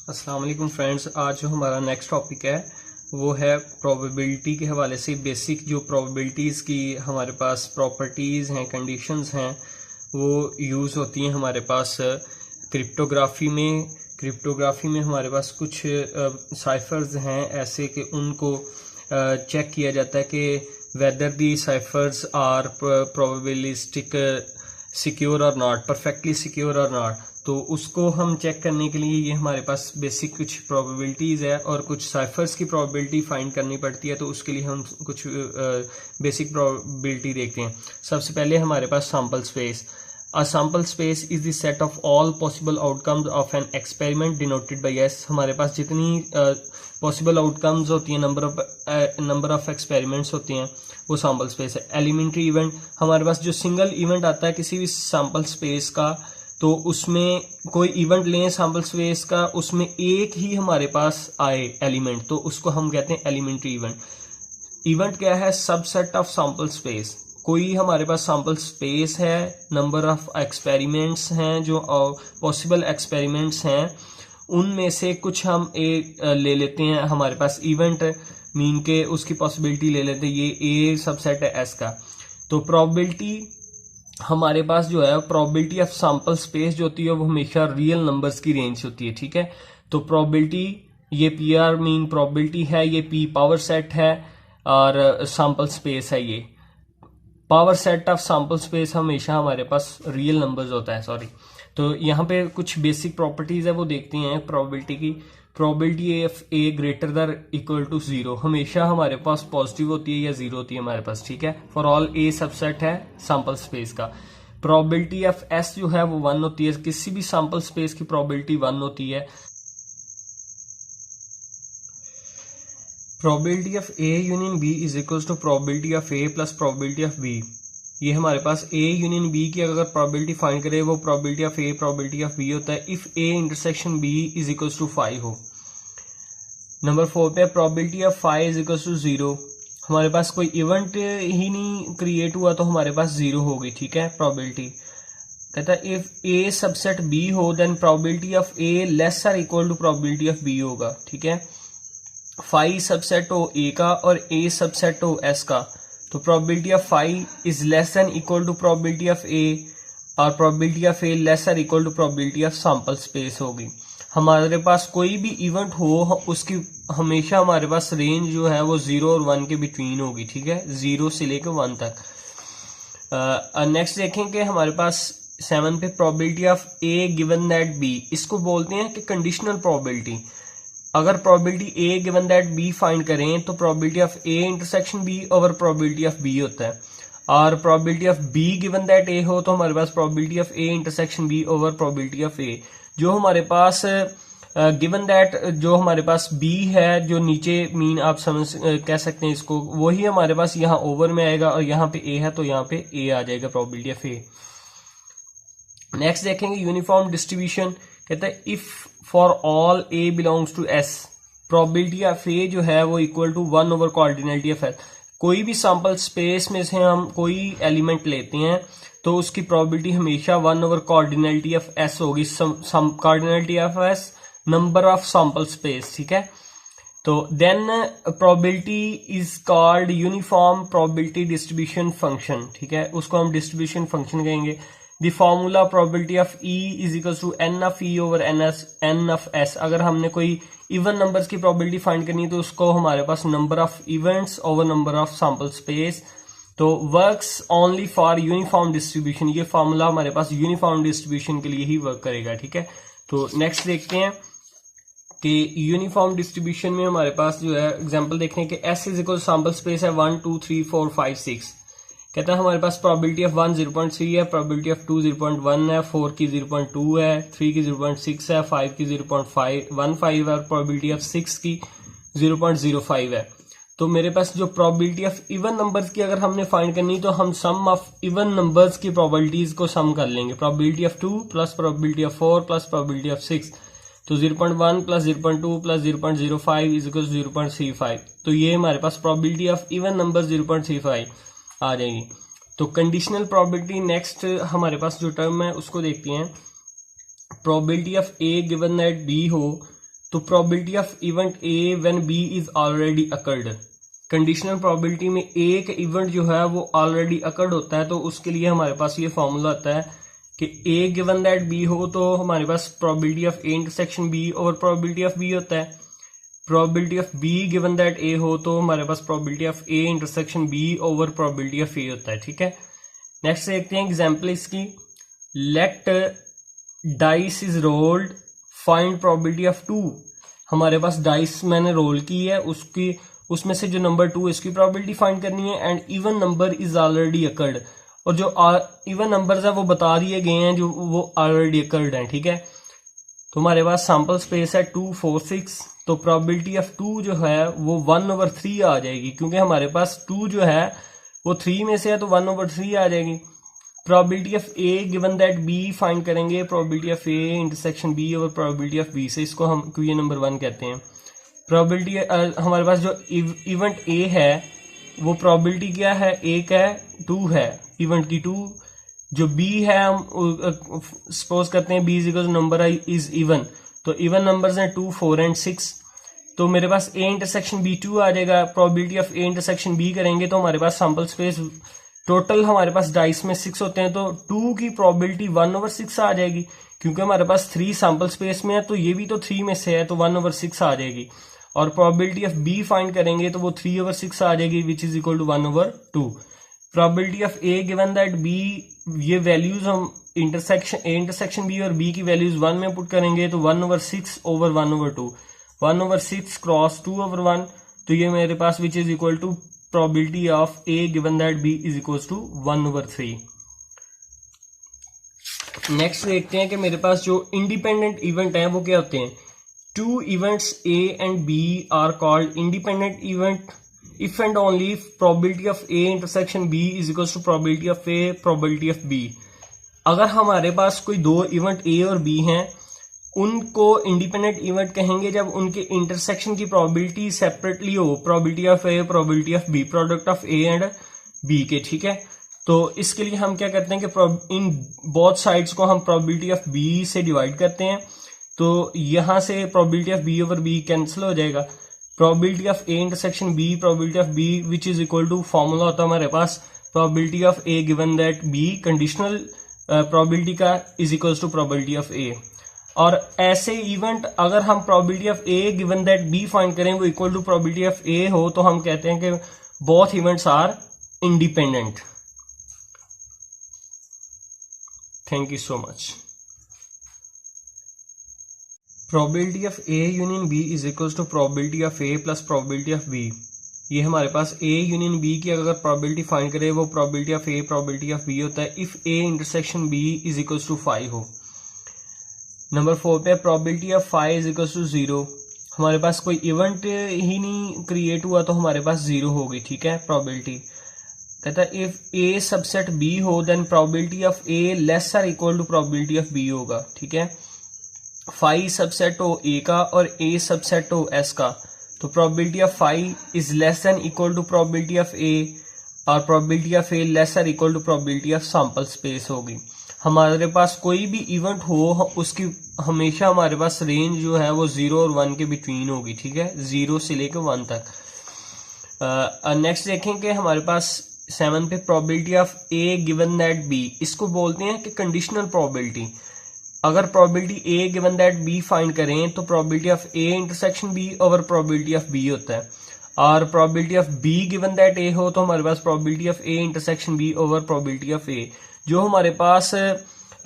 अस्सलाम वालेकुम फ्रेंड्स। आज जो हमारा नेक्स्ट टॉपिक है वो है प्रोबेबिलिटी के हवाले से बेसिक जो प्रोबेबिलिटीज़ की हमारे पास प्रॉपर्टीज़ हैं, कंडीशंस हैं, वो यूज़ होती हैं हमारे पास क्रिप्टोग्राफी में हमारे पास कुछ साइफर्स हैं ऐसे कि उनको चेक किया जाता है कि whether the ciphers are probabilistic secure और नॉट, परफेक्टली सिक्योर और नॉट। तो उसको हम चेक करने के लिए ये हमारे पास बेसिक कुछ प्रोबेबिलिटीज़ है और कुछ साइफर्स की प्रोबेबिलिटी फाइंड करनी पड़ती है। तो उसके लिए हम कुछ बेसिक प्रोबेबिलिटी देखते हैं। सबसे पहले हमारे पास sample space. A sample space is the set of all possible outcomes of an experiment denoted by S। हमारे पास जितनी possible outcomes होती हैं, number of experiments होती हैं, वो sample space है। Elementary event, हमारे पास जो single event आता है किसी भी sample space का, तो उसमें कोई इवेंट लें सैम्पल स्पेस का, उसमें एक ही हमारे पास आए एलिमेंट, तो उसको हम कहते हैं एलिमेंट्री इवेंट। इवेंट क्या है? Subset of sample space. कोई हमारे पास सैम्पल स्पेस है, नंबर ऑफ एक्सपेरिमेंट्स हैं, जो पॉसिबल एक्सपेरिमेंट्स हैं, उनमें से कुछ हम एक ले लेते हैं हमारे पास इवेंट, मीन के उसकी पॉसिबिलिटी ले लेते हैं, ये ए सबसेट है एस का। तो प्रोबेबिलिटी हमारे पास जो है, प्रोबेबिलिटी ऑफ सैंपल स्पेस जो होती है वो हमेशा रियल नंबर्स की रेंज होती है, ठीक है। तो प्रोबेबिलिटी, ये पी आर मीन प्रोबेबिलिटी है, ये पी पावर सेट है और सैंपल स्पेस है। ये power set of sample space हमेशा हमारे पास रियल नंबर्स होता है, सॉरी। तो यहाँ पे कुछ बेसिक प्रॉपर्टीज है वो देखते हैं प्रोबेबिलिटी की। Probability of A greater than equal to 0 हमेशा हमारे पास पॉजिटिव होती है या 0 होती है हमारे पास, ठीक है। फॉर ऑल ए सबसेट है सैंपल स्पेस का। प्रोबेबिलिटी ऑफ एस जो है वो 1 होती है, किसी भी सैंपल स्पेस की प्रोबेबिलिटी 1 होती है। Probability of A union B is equal to probability of A plus probability of B. ये हमारे पास ए यूनियन बी की अगर प्रोबेबिलिटी फाइंड करें, वो probability of A probability of B होता है if A intersection B is equal to 5 हो। Number 4 पे probability of 5 is equal to 0। हमारे पास कोई इवेंट ही नहीं क्रिएट हुआ तो हमारे पास 0 होगी, ठीक है। प्रोबेबिलिटी कहता है इफ ए सबसेट बी हो then probability of A less or equal to probability of B होगा, ठीक है। 5 सबसेट हो ए का और ए सबसेट हो एस का, तो probability of 5 is less than equal to probability of A और probability of A less or equal to probability of sample space होगी। हमारे पास कोई भी इवेंट हो उसकी हमेशा हमारे पास रेंज जो है वो 0 और 1 के बिटवीन होगी, ठीक है, 0 से लेकर 1 तक। नेक्स्ट देखेंगे हमारे पास 7 पे probability of A given that B. इसको बोलते हैं कि कंडीशनल प्रोबेबिलिटी। अगर probability A given that B find करें तो probability of A intersection B over probability of B होता है, और probability of B given that A हो तो हमारे पास probability of A intersection B over probability of A. जो हमारे पास गिवन दैट जो हमारे पास बी है, जो नीचे मीन आप समझ कह सकते हैं इसको, वही हमारे पास यहाँ ओवर में आएगा और यहाँ पे ए है तो यहाँ पे ए आ जाएगा प्रोबेबिलिटी ऑफ ए। नेक्स्ट देखेंगे यूनिफॉर्म डिस्ट्रीब्यूशन। कहता है if for all A belongs to S, probability of A जो है वो equal to 1 over cardinality of S. कोई भी सैंपल स्पेस में से हम कोई एलिमेंट लेते हैं तो उसकी प्रोबेबिलिटी हमेशा 1 ओवर कार्डिनलिटी ऑफ एस होगी। Cardinality of S number of sample space, ठीक है। तो then probability is called uniform probability distribution function, ठीक है, उसको हम डिस्ट्रीब्यूशन फंक्शन कहेंगे। The formula probability of E is equal to N of E over N of S. अगर हमने कोई इवन नंबर्स की प्रोबेबिलिटी फाइंड करनी है तो उसको हमारे पास number of events over number of sample space. तो works only for uniform distribution. ये फॉर्मूला हमारे पास यूनिफॉर्म डिस्ट्रीब्यूशन के लिए ही वर्क करेगा, ठीक है। तो नेक्स्ट देखते हैं कि यूनिफॉर्म डिस्ट्रीब्यूशन में हमारे पास जो है एग्जांपल देखने के S is equal sample space है 1 2 3 4 5 6। कहता है हमारे पास प्रोबेबिलिटी ऑफ 1 0.3 है, प्रोबेबिलिटी ऑफ 2 0.1 है, 4 की 0.2 है, 3 की 0.6 है, 5 की 0.15 है और प्रोबेबिलिटी ऑफ 6 की 0.05 है। तो मेरे पास जो प्रोबेबिलिटी ऑफ इवन नंबर्स की अगर हमने फाइंड करनी तो हम सम ऑफ इवन नंबर्स की प्रोबेबिलिटीज को सम कर लेंगे। Probability of 2 plus probability of 4 plus probability of 6, तो 0.1 प्लस 0.2 प्लस 0.05 इज इक्वल 0.35। तो ये हमारे पास प्रोबेबिलिटी ऑफ इवन नंबर 0.35 आ जाएगी। तो कंडीशनल प्रोबेबिलिटी नेक्स्ट हमारे पास जो टर्म है उसको देखते हैं। Probability of A given that B हो तो probability of event A when B is already occurred, conditional probability में एक इवेंट जो है वो ऑलरेडी अकर्ड होता है, तो उसके लिए हमारे पास ये फॉर्मूला आता है कि ए गिवन दैट बी हो तो हमारे पास probability of A intersection B over probability of B होता है, probability of B given that A हो तो हमारे पास probability of A intersection B over probability of A होता है। ठीक है, नेक्स्ट देखते हैं एग्जांपल इसकी। Let dice is rolled, find probability of 2। हमारे पास डाइस मैंने रोल की है, उसमें से जो नंबर 2 इसकी प्रोबेबिलिटी फाइंड करनी है, and even number is already occurred, और जो इवन नंबर्स है वो बता दिए गए हैं जो वो ऑलरेडी अकर्ड हैं। ठीक है, तो हमारे पास सैंपल स्पेस है 2 4 6, तो प्रोबेबिलिटी ऑफ 2 जो है वो 1/3 आ जाएगी, क्योंकि हमारे पास 2 जो है वो 3 में से है तो 1/3 आ जाएगी। Probability of A given that B find करेंगे, probability of A intersection B और प्रोबेबिलिटी ऑफ बी से, इसको हम क्यू नंबर 1 कहते हैं। प्रोबेबिलिटी हमारे पास जो इवेंट ए है वो प्रोबेबिलिटी क्या है, एक है 2 है इवेंट की 2, जो बी है हम सपोज करते हैं B is equal number is even, तो इवन नंबर्स हैं 2 4 एंड 6, तो मेरे पास ए इंटरसेक्शन बी 2 आ जाएगा। Probability of A intersection B करेंगे तो हमारे पास सैंपल स्पेस टोटल हमारे पास डाइस में 6 होते हैं, तो 2 की प्रोबेबिलिटी 1/6 आ जाएगी, क्योंकि हमारे पास 3 सैंपल स्पेस में है तो ये भी तो 3 में से है तो 1/6 आ जाएगी। और प्रोबेबिलिटी ऑफ बी फाइंड करेंगे तो वो 3/6 आ जाएगी which is equal to 1/2। Probability of A given that B, ये वैल्यूज हम इंटरसेक्शन बी और बी की वैल्यूज 1 में पुट करेंगे तो 1/6 ओवर 1/2, 1/6 क्रॉस 2/1, तो ये मेरे पास which is equal to probability of A given that B is equal to 1/3। Next देखते हैं कि मेरे पास जो इंडिपेंडेंट इवेंट है वो क्या होते हैं। 2 events A and B are called independent event if and only if probability of A intersection B is equals to probability of A probability of B। अगर हमारे पास कोई 2 इवेंट A और B हैं, उनको इंडिपेंडेंट इवेंट कहेंगे जब उनके intersection की प्रोबेबिलिटी सेपरेटली हो, probability of A probability of B, product of A and B के। ठीक है, तो इसके लिए हम क्या करते हैं कि इन बोथ साइड्स को हम प्रोबेबिलिटी ऑफ B से डिवाइड करते हैं, तो यहां से probability of B over B cancel हो जाएगा। Probability of A intersection B probability of B which is equal to, formula होता है हमारे पास probability of A given that B, conditional probability का is equal to probability of A. और ऐसे event अगर हम probability of A given that B find करें वो equal to probability of A हो, तो हम कहते हैं कि both events are independent. Thank you so much. Probability of A union B is equal to probability of A plus probability of B. ये हमारे पास ए यूनियन बी की अगर प्रोबेबिलिटी फाइंड करें वो probability of A probability of B होता है if A intersection B is equal to 5 हो। Number 4 पे probability of 5 is equal to 0। हमारे पास कोई इवेंट ही नहीं क्रिएट हुआ तो हमारे पास 0 होगी। ठीक है, प्रोबेबिलिटी कहता है इफ ए सबसेट बी हो then probability of A less or equal to probability of B होगा। ठीक है, 5 सबसेट हो ए का और ए सबसेट हो एस का, तो probability of 5 is less than equal to probability of A, और probability of A less or equal to probability of sample space होगी। हमारे पास कोई भी इवेंट हो उसकी हमेशा हमारे पास रेंज जो है वो 0 और 1 के बिटवीन होगी। ठीक है, 0 से लेकर 1 तक। नेक्स्ट देखेंगे हमारे पास 7 पे probability of A given that B, इसको बोलते हैं कि कंडीशनल प्रोबेबिलिटी। अगर probability A given that B find करें तो probability of A intersection B over probability of B होता है, और probability of B given that A हो तो हमारे पास probability of A intersection B over probability of A. जो हमारे पास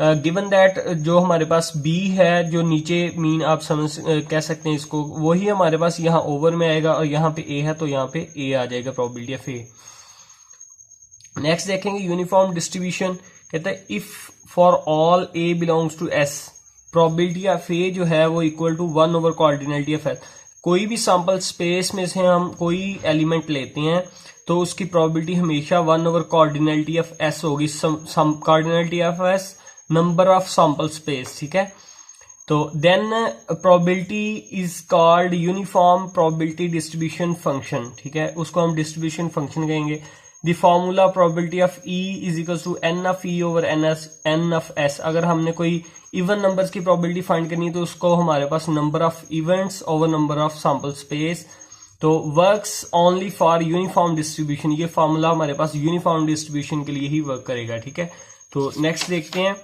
गिवन दैट जो हमारे पास बी है, जो नीचे मीन आप समझ कह सकते हैं इसको, वही हमारे पास यहाँ ओवर में आएगा, और यहाँ पे ए है तो यहाँ पे ए आ जाएगा प्रोबेबिलिटी ऑफ ए। नेक्स्ट देखेंगे यूनिफॉर्म डिस्ट्रीब्यूशन। कहता है if for all A belongs to S, probability of A जो है वो equal to 1 over cardinality of S. कोई भी सैंपल स्पेस में से हम कोई एलिमेंट लेते हैं तो उसकी प्रोबेबिलिटी हमेशा 1 ओवर कोऑर्डिनलिटी ऑफ एस होगी। Cardinality of S number of sample space. ठीक है, तो then probability is called uniform probability distribution function. ठीक है, उसको हम डिस्ट्रीब्यूशन फंक्शन कहेंगे। The formula probability of E is equals to N of E over N of S. अगर हमने कोई इवन नंबर्स की प्रोबेबिलिटी फाइंड करनी है तो उसको हमारे पास number of events over number of sample space. तो works only for uniform distribution, ये फॉर्मूला हमारे पास यूनिफॉर्म डिस्ट्रीब्यूशन के लिए ही वर्क करेगा, ठीक है। तो नेक्स्ट देखते हैं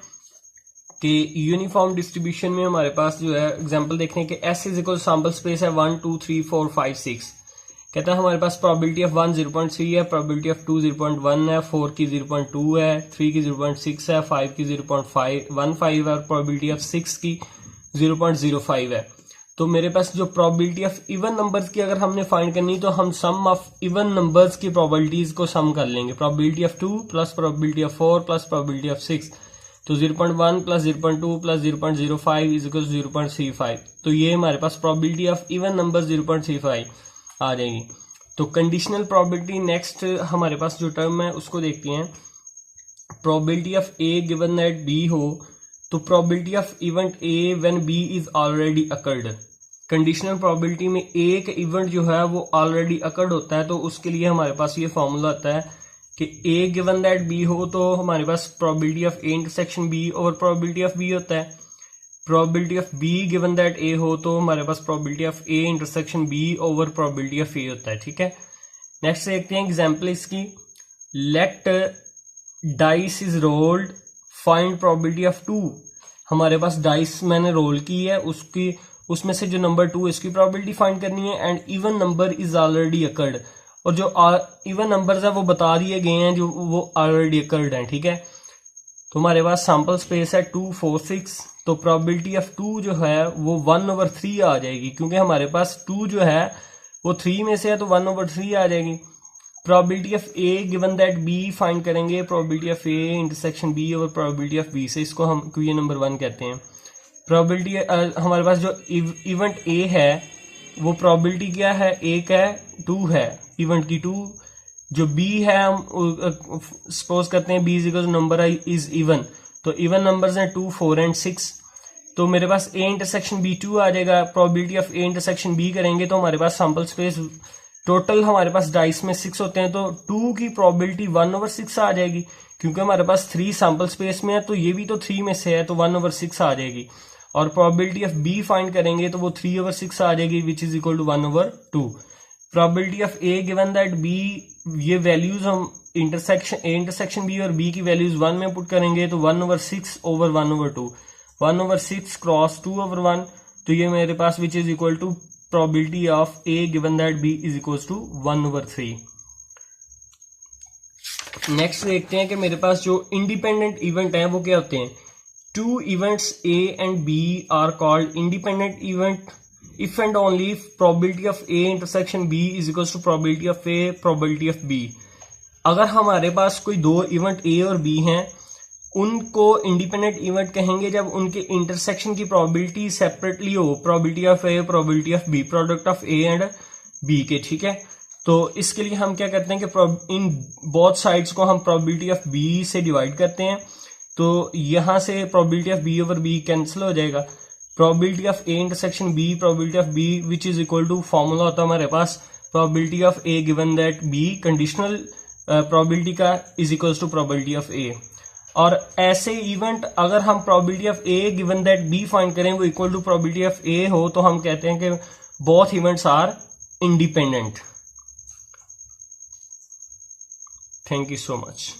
कि यूनिफॉर्म डिस्ट्रीब्यूशन में हमारे पास जो है एग्जांपल देखने के S is equal sample space है 1 2 3 4 5 6। कहता है हमारे पास प्रोबेबिलिटी ऑफ 1 0.3 है, प्रोबेबिलिटी ऑफ 2 0.1 है, 4 की 0.2 है, 3 की 0.6 है, 5 की 0.15 है और प्रोबेबिलिटी ऑफ 6 की 0.05 है। तो मेरे पास जो प्रोबेबिलिटी ऑफ इवन नंबर्स की अगर हमने फाइंड करनी तो हम सम ऑफ इवन नंबर्स की प्रोबेबिलिटीज को सम कर लेंगे। Probability of 2 plus probability of 4 plus probability of 6, तो 0.1 प्लस 0.2 प्लस 0.05 इज इक्वल 0.35। तो ये हमारे पास प्रोबेबिलिटी ऑफ इवन नंबर्स 0.35 आ जाएगी। तो कंडीशनल प्रोबेबिलिटी नेक्स्ट हमारे पास जो टर्म है उसको देखते हैं। Probability of A given that B हो तो probability of event A when B is already occurred. Conditional probability में एक इवेंट जो है वो ऑलरेडी अकर्ड होता है, तो उसके लिए हमारे पास ये फॉर्मूला आता है कि ए गिवन दैट बी हो तो हमारे पास probability of A intersection B over probability of B होता है। Probability of B given that A हो तो हमारे पास probability of A intersection B over probability of A होता है, ठीक है। नेक्स्ट देखते हैं एग्जाम्पल इसकी। Let dice is rolled, find probability of 2। हमारे पास डाइस मैंने रोल की है, उसमें से जो नंबर 2 इसकी प्रोबेबिलिटी फाइंड करनी है and even number is already occurred. और जो इवन नंबर्स है वो बता दिए गए हैं जो वो ऑलरेडी अकर्ड हैं, ठीक है। तो हमारे पास सैंपल स्पेस है 2 4 6, तो प्रोबेबिलिटी ऑफ 2 जो है वो 1/3 आ जाएगी, क्योंकि हमारे पास 2 जो है वो 3 में से है तो 1/3 आ जाएगी। Probability of A given that B find करेंगे, probability of A intersection B और प्रोबेबिलिटी ऑफ बी से, इसको हम क्वेश्चन नंबर 1 कहते हैं। प्रोबेबिलिटी हमारे पास जो इवेंट ए है वो प्रोबेबिलिटी क्या है, एक है 2 है इवेंट की 2। जो बी है हम सपोज करते हैं B is equal number is even, तो इवन नंबर्स हैं 2 4 एंड 6। तो मेरे पास ए इंटरसेक्शन बी 2 आ जाएगा। Probability of A intersection B करेंगे तो हमारे पास सैंपल स्पेस टोटल हमारे पास डाइस में 6 होते हैं, तो 2 की प्रोबेबिलिटी 1/6 आ जाएगी, क्योंकि हमारे पास 3 सैंपल स्पेस में है तो ये भी तो 3 में से है तो 1/6 आ जाएगी। और प्रोबेबिलिटी ऑफ बी फाइंड करेंगे तो वो 3/6 आ जाएगी which is equal to 1/2। Probability of A given that B, ये वैल्यूज हम इंटरसेक्शन बी और बी की वैल्यूज 1 में पुट करेंगे तो 1/6 ओवर 1/2, 1/6 क्रॉस 2/1, तो ये मेरे पास which is equal to probability of A given that B is equal to 1/3। Next देखते हैं कि मेरे पास जो इंडिपेंडेंट इवेंट है वो क्या होते हैं। 2 events A and B are called independent event if and only if probability of A intersection B is equals to probability of A probability of B। अगर हमारे पास कोई 2 इवेंट A और B हैं उनको इंडिपेंडेंट इवेंट कहेंगे जब उनके intersection की प्रोबेबिलिटी सेपरेटली हो, probability of A probability of B, product of A and B के, ठीक है। तो इसके लिए हम क्या करते हैं कि इन बोथ साइड्स को हम प्रोबेबिलिटी ऑफ B से डिवाइड करते हैं, तो यहां से probability of B over B cancel हो जाएगा। Probability of A intersection B probability of B which is equal to formula होता है हमारे पास probability of A given that B, conditional probability का is equal to probability of A. और ऐसे event अगर हम probability of A given that B find करें वो equal to probability of A हो तो हम कहते हैं कि both events are independent. Thank you so much.